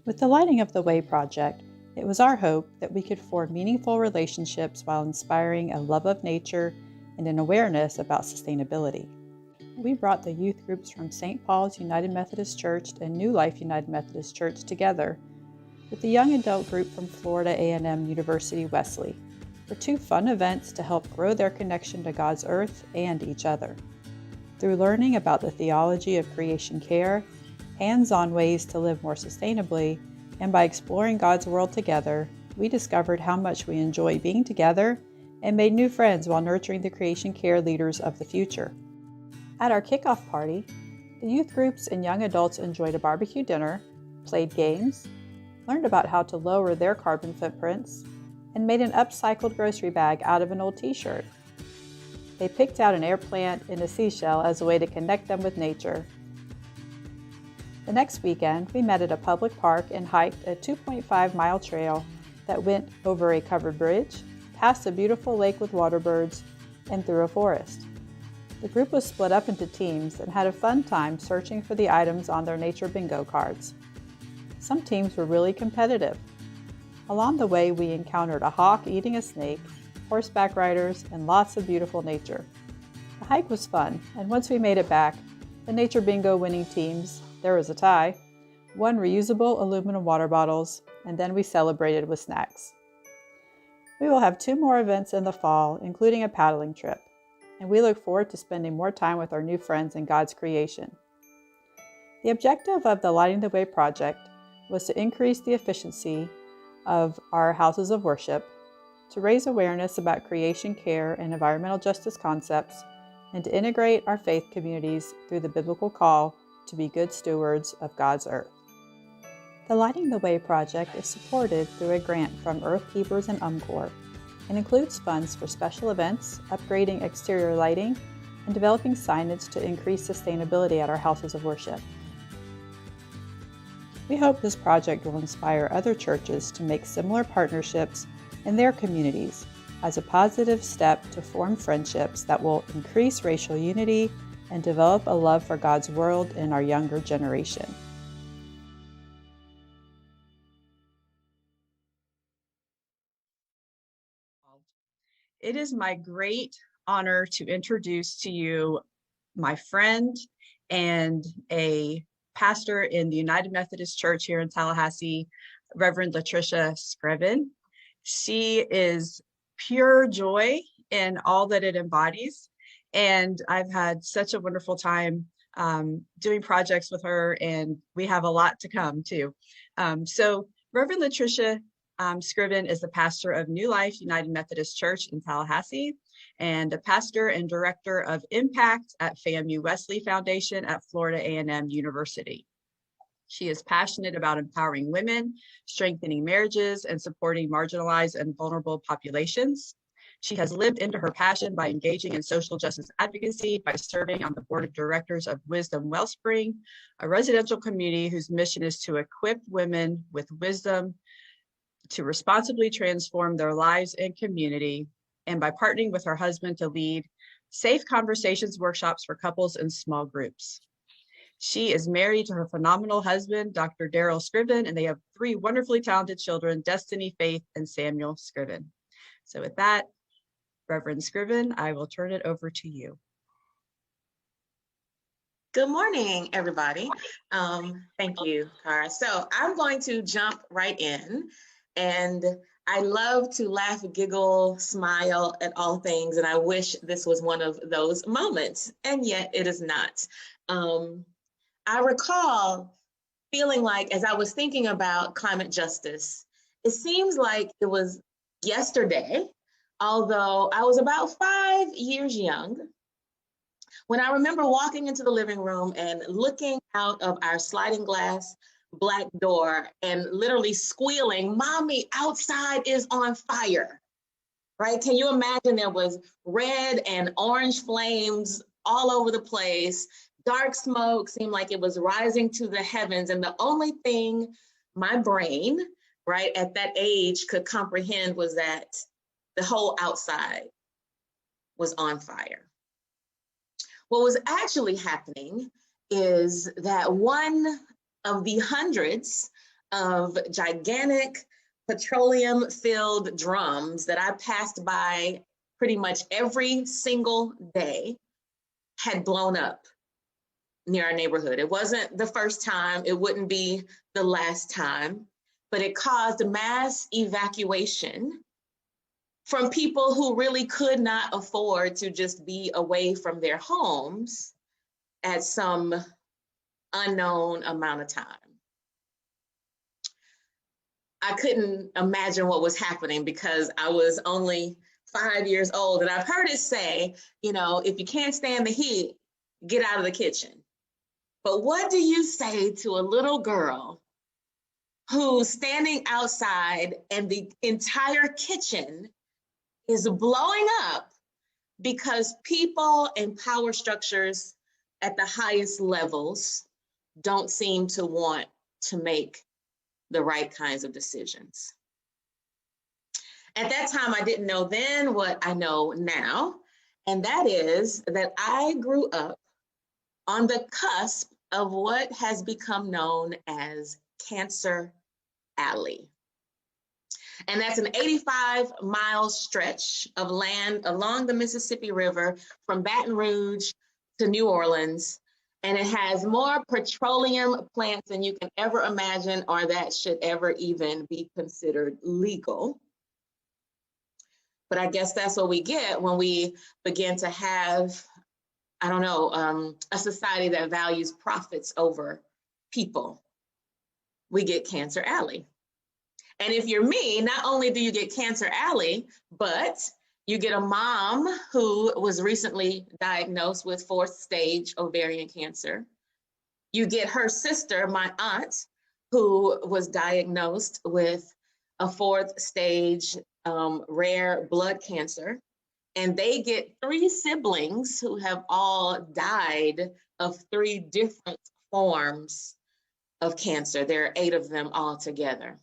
With the Lighting of the Way project, it was our hope that we could form meaningful relationships while inspiring a love of nature and an awareness about sustainability. We brought the youth groups from St. Paul's United Methodist Church and New Life United Methodist Church together with the young adult group from Florida A&M University Wesley for two fun events to help grow their connection to God's earth and each other. Through learning about the theology of creation care, hands-on ways to live more sustainably, and by exploring God's world together, we discovered how much we enjoy being together and made new friends while nurturing the creation care leaders of the future. At our kickoff party, the youth groups and young adults enjoyed a barbecue dinner, played games, learned about how to lower their carbon footprints, and made an upcycled grocery bag out of an old t-shirt. They picked out an air plant and a seashell as a way to connect them with nature. The next weekend, we met at a public park and hiked a 2.5-mile trail that went over a covered bridge, past a beautiful lake with water birds, and through a forest. The group was split up into teams and had a fun time searching for the items on their nature bingo cards. Some teams were really competitive. Along the way, we encountered a hawk eating a snake, horseback riders, and lots of beautiful nature. The hike was fun, and once we made it back, the nature bingo winning teams, there was a tie, won reusable aluminum water bottles, and then we celebrated with snacks. We will have 2 more events in the fall, including a paddling trip, and we look forward to spending more time with our new friends in God's creation. The objective of the Lighting the Way project was to increase the efficiency of our houses of worship, to raise awareness about creation care and environmental justice concepts, and to integrate our faith communities through the biblical call to be good stewards of God's earth. The Lighting the Way project is supported through a grant from Earth Keepers and UMCOR and includes funds for special events, upgrading exterior lighting, and developing signage to increase sustainability at our houses of worship. We hope this project will inspire other churches to make similar partnerships in their communities as a positive step to form friendships that will increase racial unity and develop a love for God's world in our younger generation. It is my great honor to introduce to you my friend and a pastor in the United Methodist Church here in Tallahassee, Reverend Latricia Scriven. She is pure joy in all that it embodies. And I've had such a wonderful time doing projects with her, and we have a lot to come too. So Reverend Latricia Scriven is the pastor of New Life United Methodist Church in Tallahassee and a pastor and director of Impact at FAMU Wesley Foundation at Florida A&M University. She is passionate about empowering women, strengthening marriages, and supporting marginalized and vulnerable populations. She has lived into her passion by engaging in social justice advocacy by serving on the board of directors of Wisdom Wellspring, a residential community whose mission is to equip women with wisdom to responsibly transform their lives and community, and by partnering with her husband to lead safe conversations workshops for couples and small groups. She is married to her phenomenal husband, Dr. Daryl Scriven, and they have 3 wonderfully talented children, Destiny, Faith, and Samuel Scriven. So with that, Reverend Scriven, I will turn it over to you. Good morning, everybody. Thank you, Cara. So I'm going to jump right in, and I love to laugh, giggle, smile at all things, and I wish this was one of those moments, and yet it is not. I recall feeling like, as I was thinking about climate justice, it seems like it was yesterday, although I was about 5 years young, when I remember walking into the living room and looking out of our sliding glass black door and literally squealing, "Mommy, outside is on fire," right? Can you imagine? There was red and orange flames all over the place. Dark smoke seemed like it was rising to the heavens. And the only thing my brain, right, at that age could comprehend was that the whole outside was on fire. What was actually happening is that one of the hundreds of gigantic petroleum-filled drums that I passed by pretty much every single day had blown up near our neighborhood. It wasn't the first time, it wouldn't be the last time, but it caused mass evacuation from people who really could not afford to just be away from their homes at some unknown amount of time. I couldn't imagine what was happening because I was only 5 years old. And I've heard it say, you know, if you can't stand the heat, get out of the kitchen. But what do you say to a little girl who's standing outside and the entire kitchen is blowing up because people and power structures at the highest levels don't seem to want to make the right kinds of decisions? At that time, I didn't know then what I know now, and that is that I grew up on the cusp of what has become known as Cancer Alley. And that's an 85-mile stretch of land along the Mississippi River from Baton Rouge to New Orleans. And it has more petroleum plants than you can ever imagine or that should ever even be considered legal. But I guess that's what we get when we begin to have, I don't know, a society that values profits over people. We get Cancer Alley. And if you're me, not only do you get Cancer Alley, but you get a mom who was recently diagnosed with 4th stage ovarian cancer. You get her sister, my aunt, who was diagnosed with a 4th stage rare blood cancer. And they get 3 siblings who have all died of 3 different forms of cancer. There are 8 of them all together,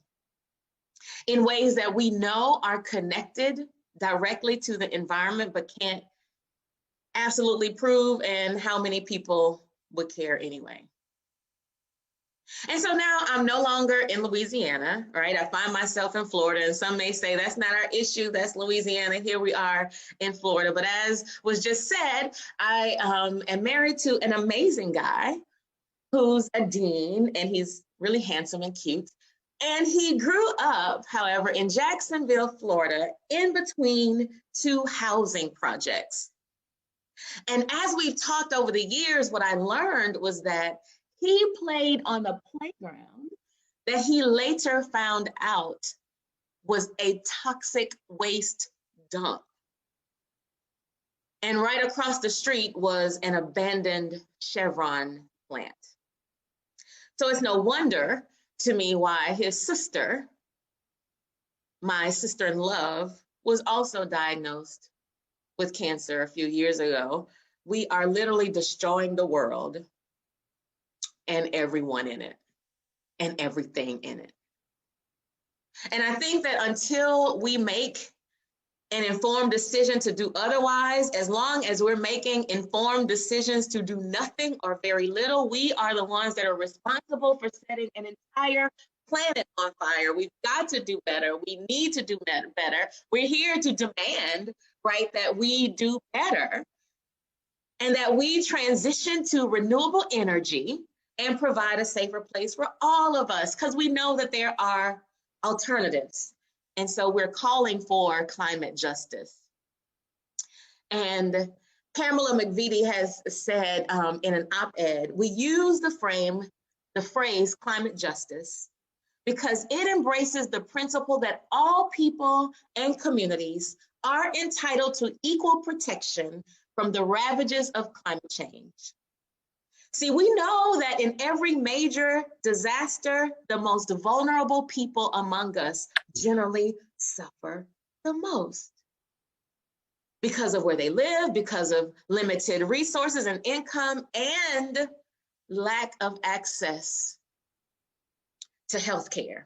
in ways that we know are connected directly to the environment, but can't absolutely prove, and how many people would care anyway. And so now I'm no longer in Louisiana, right? I find myself in Florida, and some may say that's not our issue, that's Louisiana. Here we are in Florida. But as was just said, I am married to an amazing guy who's a dean, and he's really handsome and cute. And he grew up, however, in Jacksonville, Florida, in between 2 housing projects. And as we've talked over the years, what I learned was that he played on the playground that he later found out was a toxic waste dump. And right across the street was an abandoned Chevron plant. So it's no wonder to me why his sister, my sister in love, was also diagnosed with cancer a few years ago. We are literally destroying the world and everyone in it and everything in it. And I think that until we make an informed decision to do otherwise, as long as we're making informed decisions to do nothing or very little, we are the ones that are responsible for setting an entire planet on fire. We've got to do better. We need to do better. We're here to demand, right, that we do better and that we transition to renewable energy and provide a safer place for all of us, because we know that there are alternatives. And so we're calling for climate justice. And Pamela McVitie has said in an op-ed, we use the phrase climate justice because it embraces the principle that all people and communities are entitled to equal protection from the ravages of climate change. See, we know that in every major disaster, the most vulnerable people among us generally suffer the most because of where they live, because of limited resources and income, and lack of access to healthcare.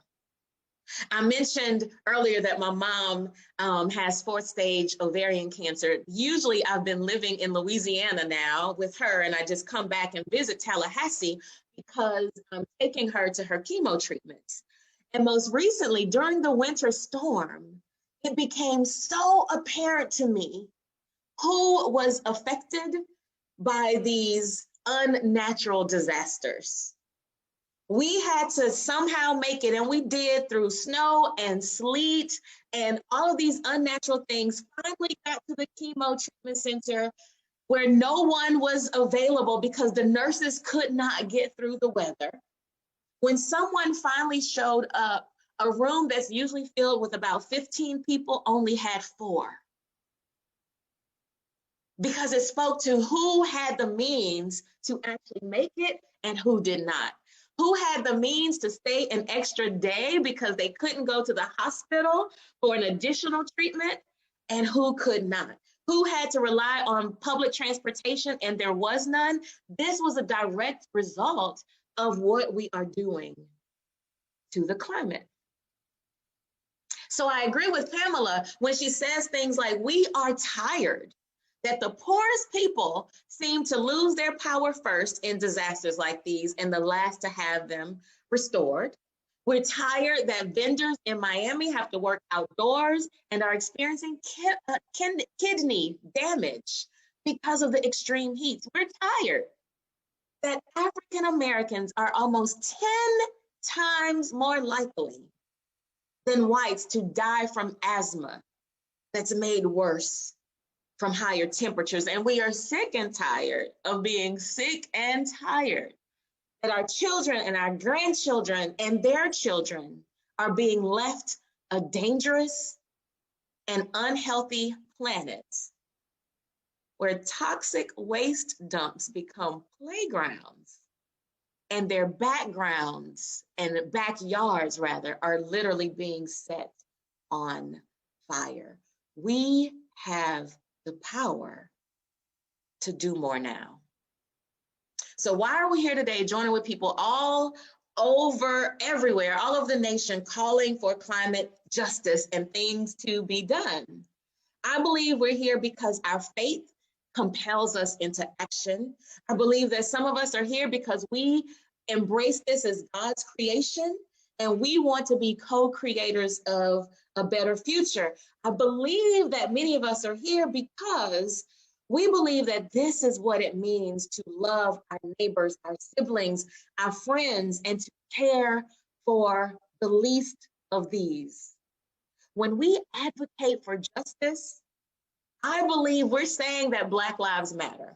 I mentioned earlier that my mom has 4th stage ovarian cancer. Usually I've been living in Louisiana now with her, and I just come back and visit Tallahassee because I'm taking her to her chemo treatments. And most recently, during the winter storm, it became so apparent to me who was affected by these unnatural disasters. We had to somehow make it, and we did through snow and sleet and all of these unnatural things. Finally got to the chemo treatment center where no one was available because the nurses could not get through the weather. When someone finally showed up, a room that's usually filled with about 15 people only had 4. Because it spoke to who had the means to actually make it and who did not. Who had the means to stay an extra day because they couldn't go to the hospital for an additional treatment, and who could not. Who had to rely on public transportation and there was none. This was a direct result of what we are doing to the climate. So I agree with Pamela when she says things like, we are tired that the poorest people seem to lose their power first in disasters like these and the last to have them restored. We're tired that vendors in Miami have to work outdoors and are experiencing kidney damage because of the extreme heat. We're tired that African Americans are almost 10 times more likely than whites to die from asthma that's made worse from higher temperatures. And we are sick and tired of being sick and tired that our children and our grandchildren and their children are being left a dangerous and unhealthy planet where toxic waste dumps become playgrounds and their backgrounds and backyards rather are literally being set on fire. We have the power to do more now. So why are we here today joining with people all over everywhere, all over the nation, calling for climate justice and things to be done? I believe we're here because our faith compels us into action. I believe that some of us are here because we embrace this as God's creation and we want to be co-creators of a better future. I believe that many of us are here because we believe that this is what it means to love our neighbors, our siblings, our friends, and to care for the least of these. When we advocate for justice, I believe we're saying that Black lives matter.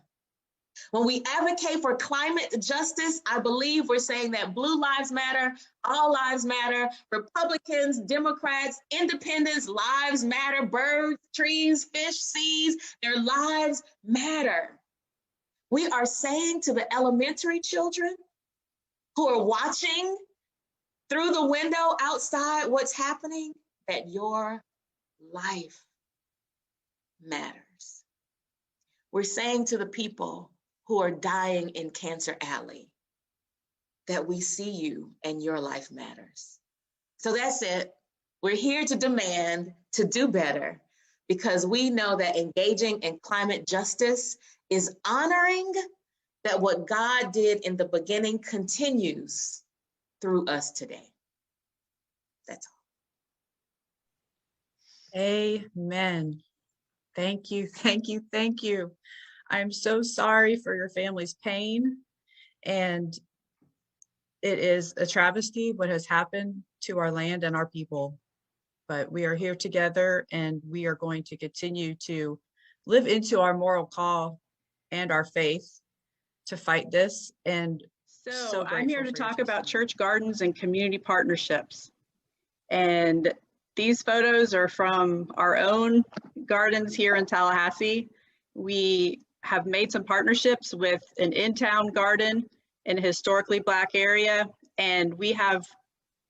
When we advocate for climate justice, I believe we're saying that blue lives matter, all lives matter, Republicans, Democrats, independents, lives matter, birds, trees, fish, seas, their lives matter. We are saying to the elementary children who are watching through the window outside what's happening, that your life matters. We're saying to the people who are dying in Cancer Alley that we see you and your life matters. So that's it. We're here to demand to do better because we know that engaging in climate justice is honoring that what God did in the beginning continues through us today. That's all. Amen. Thank you, thank you, thank you. I'm so sorry for your family's pain, and it is a travesty what has happened to our land and our people. But we are here together and we are going to continue to live into our moral call and our faith to fight this. And so I'm here to talk about church gardens and community partnerships. And these photos are from our own gardens here in Tallahassee. We have made some partnerships with an in-town garden in a historically Black area, and we have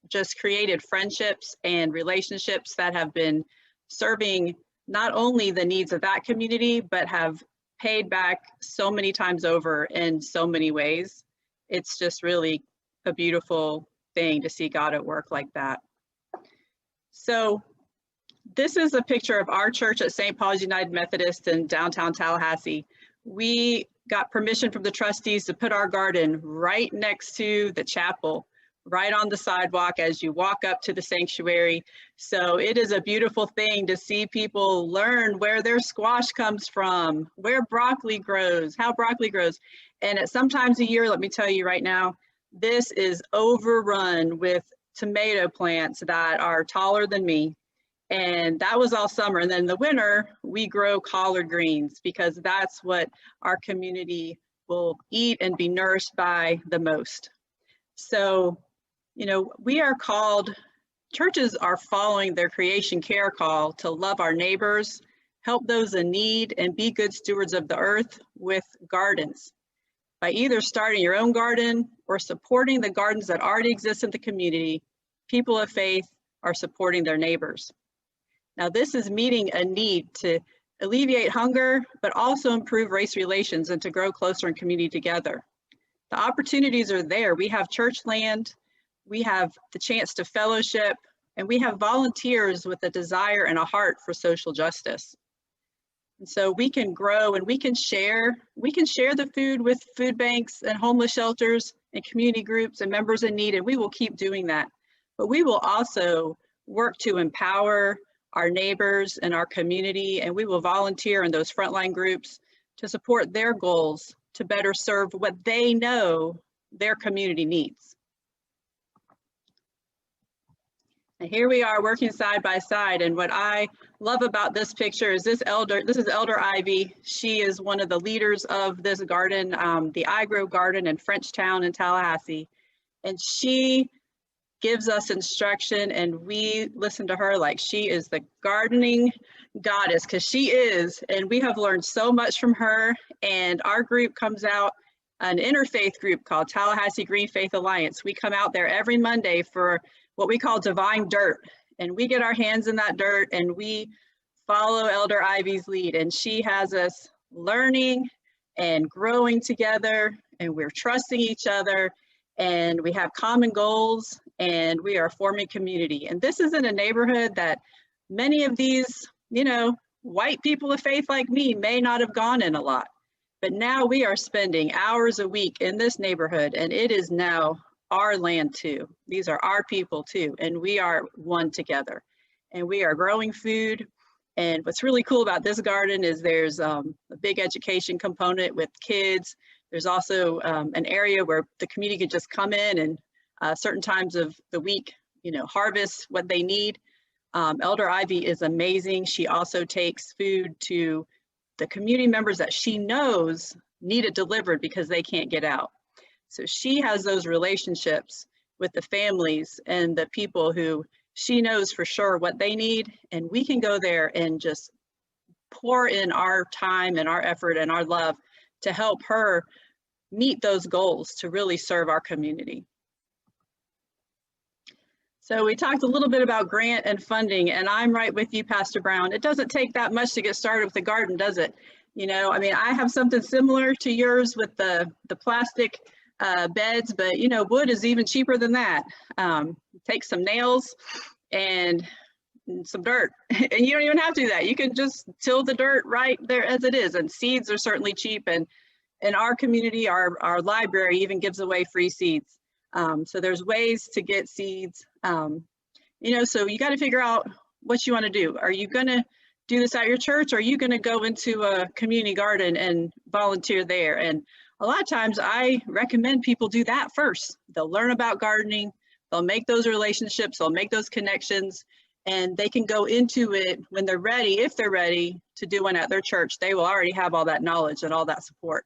just created friendships and relationships that have been serving not only the needs of that community, but have paid back so many times over in so many ways. It's just really a beautiful thing to see God at work like that. So this is a picture of our church at St. Paul's United Methodist in downtown Tallahassee. We got permission from the trustees to put our garden right next to the chapel, right on the sidewalk as you walk up to the sanctuary. So it is a beautiful thing to see people learn where their squash comes from, where broccoli grows, how broccoli grows. And at sometimes a year, let me tell you right now, this is overrun with tomato plants that are taller than me. And that was all summer. And then in the winter, we grow collard greens because that's what our community will eat and be nourished by the most. So, you know, we are called, churches are following their creation care call to love our neighbors, help those in need, and be good stewards of the earth with gardens. By either starting your own garden or supporting the gardens that already exist in the community, people of faith are supporting their neighbors. Now, this is meeting a need to alleviate hunger, but also improve race relations and to grow closer in community together. The opportunities are there. We have church land, we have the chance to fellowship, and we have volunteers with a desire and a heart for social justice. And so we can grow and we can share the food with food banks and homeless shelters and community groups and members in need, and we will keep doing that. But we will also work to empower our neighbors and our community, and we will volunteer in those frontline groups to support their goals to better serve what they know their community needs. And here we are working side by side, and what I love about this picture is this is Elder Ivy. She is one of the leaders of this garden, the I Grow Garden in Frenchtown in Tallahassee, and she gives us instruction and we listen to her like she is the gardening goddess, because she is, and we have learned so much from her. And our group comes out, an interfaith group called Tallahassee Green Faith Alliance. We come out there every Monday for what we call divine dirt, and we get our hands in that dirt and we follow Elder Ivy's lead, and she has us learning and growing together, and we're trusting each other, and we have common goals, and we are forming community. And this is in a neighborhood that many of these, you know, white people of faith like me may not have gone in a lot. But now we are spending hours a week in this neighborhood, and it is now our land too. These are our people too, and we are one together. And we are growing food. And what's really cool about this garden is there's a big education component with kids. There's also an area where the community can just come in and certain times of the week, you know, harvest what they need. Elder Ivy is amazing. She also takes food to the community members that she knows need it delivered because they can't get out. So she has those relationships with the families and the people who she knows for sure what they need, and we can go there and just pour in our time and our effort and our love to help her meet those goals to really serve our community. So we talked a little bit about grant and funding, and I'm right with you, Pastor Brown. It doesn't take that much to get started with the garden, does it? You know, I mean, I have something similar to yours with the plastic beds, but you know, wood is even cheaper than that. Take some nails and some dirt, and you don't even have to do that. You can just till the dirt right there as it is, and seeds are certainly cheap, and in our community, our library even gives away free seeds. So there's ways to get seeds, you know, so you got to figure out what you want to do. Are you going to do this at your church? Or are you going to go into a community garden and volunteer there? And a lot of times I recommend people do that first. They'll learn about gardening, they'll make those relationships, they'll make those connections, and they can go into it when they're ready. If they're ready to do one at their church, they will already have all that knowledge and all that support.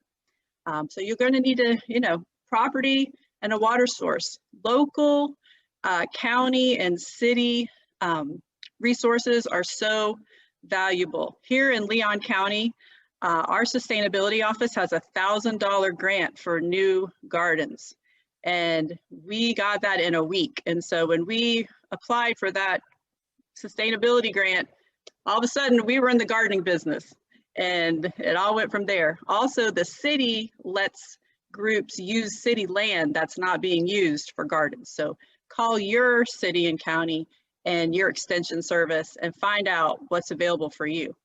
So you're going to need to, you know, property and a water source. Local, county, and city resources are so valuable. Here in Leon County, our sustainability office has a $1,000 grant for new gardens, and we got that in a week. And so when we applied for that sustainability grant, all of a sudden we were in the gardening business, and it all went from there. Also, the city lets groups use city land that's not being used for gardens. So call your city and county and your extension service and find out what's available for you.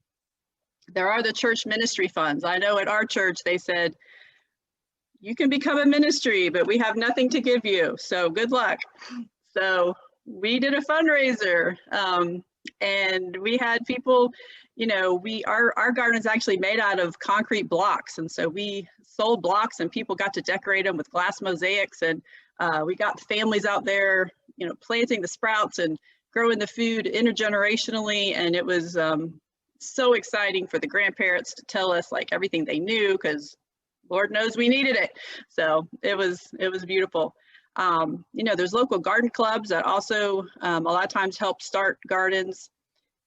There are the church ministry funds. I know at our church they said, you can become a ministry, but we have nothing to give you. So good luck. So we did a fundraiser, and we had people, you know, our garden is actually made out of concrete blocks. And so we sold blocks and people got to decorate them with glass mosaics. And we got families out there, you know, planting the sprouts and growing the food intergenerationally. And it was so exciting for the grandparents to tell us like everything they knew, because Lord knows we needed it. So it was beautiful. You know, there's local garden clubs that also a lot of times help start gardens.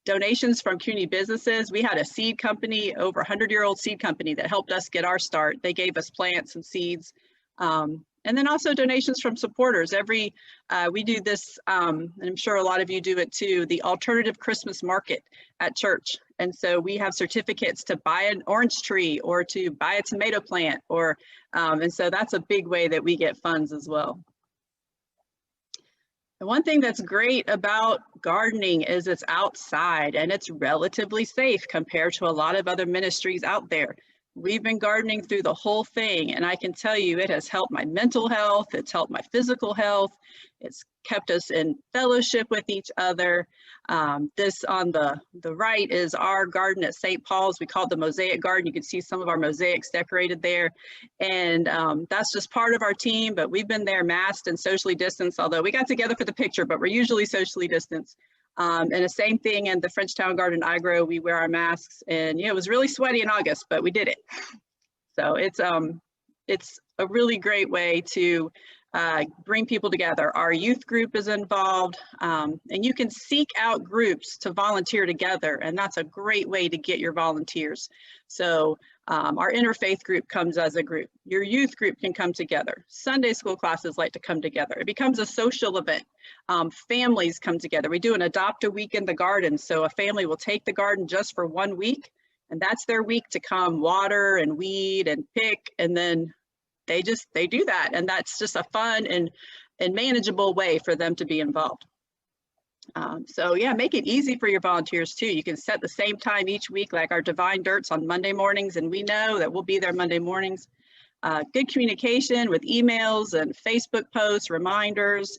Donations from community businesses. We had a seed company, over 100-year-old seed company, that helped us get our start. They gave us plants and seeds. And then also donations from supporters. We do this, and I'm sure a lot of you do it too, the alternative Christmas market at church. And so we have certificates to buy an orange tree or to buy a tomato plant, or and so that's a big way that we get funds as well. The one thing that's great about gardening is it's outside and it's relatively safe compared to a lot of other ministries out there. We've been gardening through the whole thing, and I can tell you it has helped my mental health, it's helped my physical health, it's kept us in fellowship with each other. This on the right is our garden at St. Paul's. We call it the Mosaic Garden. You can see some of our mosaics decorated there. And that's just part of our team, but we've been there masked and socially distanced, although we got together for the picture, but we're usually socially distanced. And the same thing in the Frenchtown Garden I grow, we wear our masks, and it was really sweaty in August, but we did it. So it's a really great way to bring people together. Our youth group is involved, and you can seek out groups to volunteer together, and that's a great way to get your volunteers. So our interfaith group comes as a group. Your youth group can come together. Sunday school classes like to come together. It becomes a social event. Families come together. We do an adopt a week in the garden. So a family will take the garden just for 1 week, and that's their week to come water and weed and pick, and then they do that. And that's just a fun and manageable way for them to be involved. So yeah, make it easy for your volunteers too. You can set the same time each week, like our Divine Dirts on Monday mornings, and we know that we'll be there Monday mornings. Good communication with emails and Facebook posts, reminders,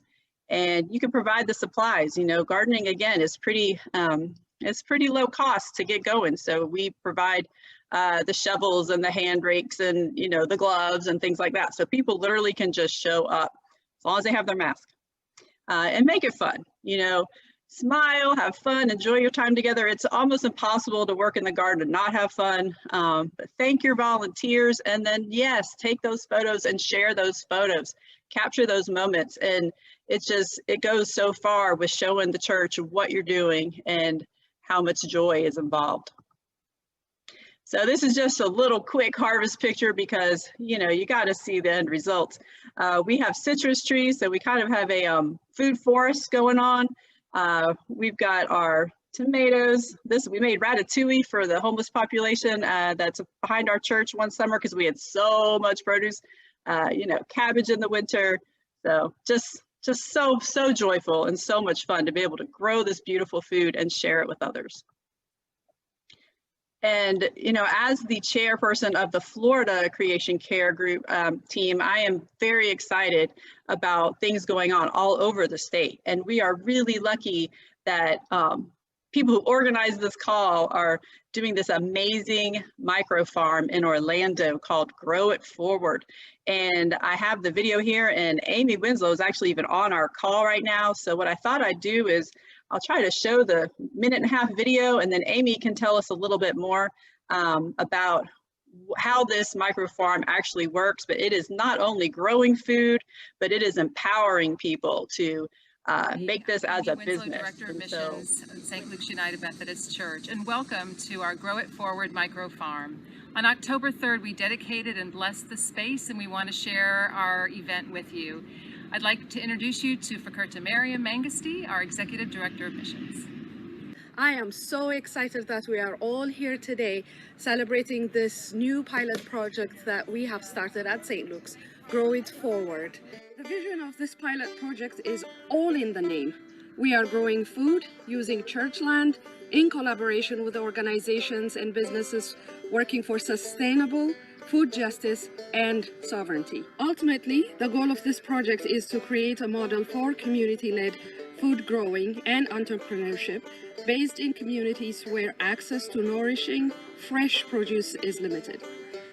and you can provide the supplies. You know, gardening again is pretty low cost to get going. So we provide the shovels and the hand rakes and, you know, the gloves and things like that. So people literally can just show up as long as they have their mask, and make it fun. You know, smile, have fun, enjoy your time together. It's almost impossible to work in the garden and not have fun. But thank your volunteers, and then yes, take those photos and share those photos, capture those moments. And it goes so far with showing the church what you're doing and how much joy is involved. So this is just a little quick harvest picture because, you know, you got to see the end results. We have citrus trees, so we kind of have a food forest going on. We've got our tomatoes. We made ratatouille for the homeless population that's behind our church one summer because we had so much produce. You know, cabbage in the winter. So just so joyful and so much fun to be able to grow this beautiful food and share it with others. And, you know, as the chairperson of the Florida Creation Care Group team, I am very excited about things going on all over the state. And we are really lucky that people who organize this call are doing this amazing micro farm in Orlando called Grow It Forward. And I have the video here, and Amy Winslow is actually even on our call right now. So what I thought I'd do is I'll try to show the 1.5-minute video, and then Amy can tell us a little bit more about how this micro farm actually works. But it is not only growing food, but it is empowering people to make this as a business. Director of Missions at St. Luke's United Methodist Church, and welcome to our Grow It Forward micro farm. On October 3rd, we dedicated and blessed the space, and we want to share our event with you. I'd like to introduce you to Fakurta Mariam Mangisty, our Executive Director of Missions. I am so excited that we are all here today celebrating this new pilot project that we have started at St. Luke's, Grow It Forward. The vision of this pilot project is all in the name. We are growing food using church land in collaboration with organizations and businesses working for sustainable, food justice, and sovereignty. Ultimately, the goal of this project is to create a model for community-led food growing and entrepreneurship based in communities where access to nourishing, fresh produce is limited.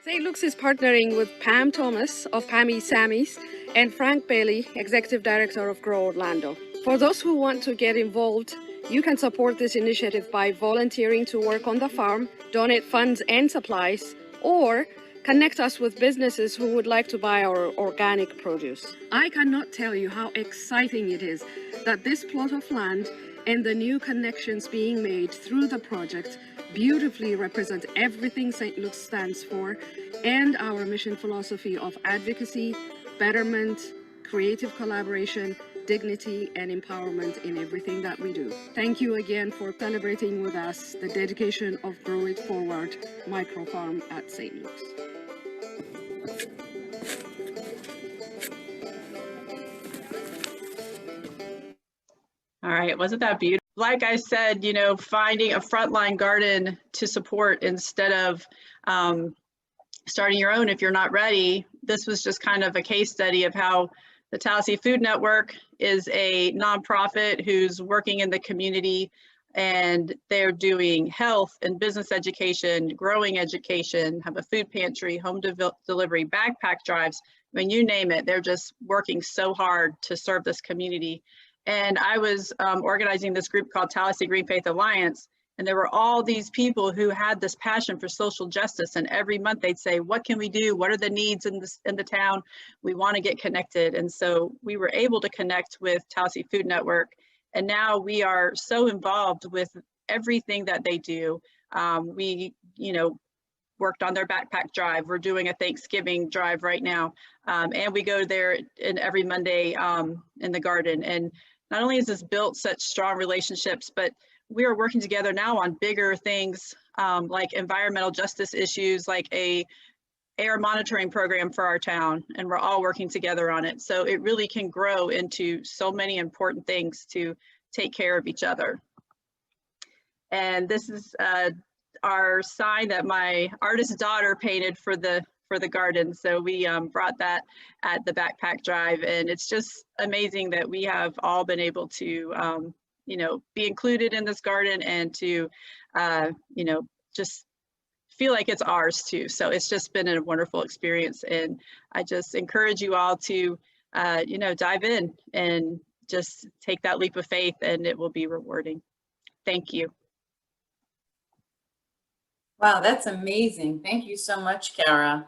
St. Luke's is partnering with Pam Thomas of Pammy Sammy's and Frank Bailey, Executive Director of Grow Orlando. For those who want to get involved, you can support this initiative by volunteering to work on the farm, donate funds and supplies, or connect us with businesses who would like to buy our organic produce. I cannot tell you how exciting it is that this plot of land and the new connections being made through the project beautifully represent everything St. Luke's stands for and our mission philosophy of advocacy, betterment, creative collaboration, dignity, and empowerment in everything that we do. Thank you again for celebrating with us the dedication of Grow It Forward Micro Farm at St. Luke's. All right, wasn't that beautiful? Like I said, you know, finding a frontline garden to support instead of starting your own if you're not ready. This was just kind of a case study of how the Tallahassee Food Network is a nonprofit who's working in the community, and they're doing health and business education, growing education, have a food pantry, home delivery, backpack drives. I mean, you name it, they're just working so hard to serve this community. And I was organizing this group called Tallahassee Green Faith Alliance, and there were all these people who had this passion for social justice, and every month they'd say, what can we do? What are the needs in the town? We want to get connected. And so we were able to connect with Tallahassee Food Network, and now we are so involved with everything that they do. We, you know, worked on their backpack drive. We're doing a Thanksgiving drive right now. And we go there every Monday in the garden. And not only has this built such strong relationships, but we are working together now on bigger things like environmental justice issues, like a air monitoring program for our town, and we're all working together on it. So it really can grow into so many important things to take care of each other. And this is our sign that my artist daughter painted for the garden. So we brought that at the backpack drive, and it's just amazing that we have all been able to you know, be included in this garden and to you know, just feel like it's ours too. So it's just been a wonderful experience, and I just encourage you all to you know, dive in and just take that leap of faith, and it will be rewarding. Thank you. Wow, that's amazing. Thank you so much, Cara.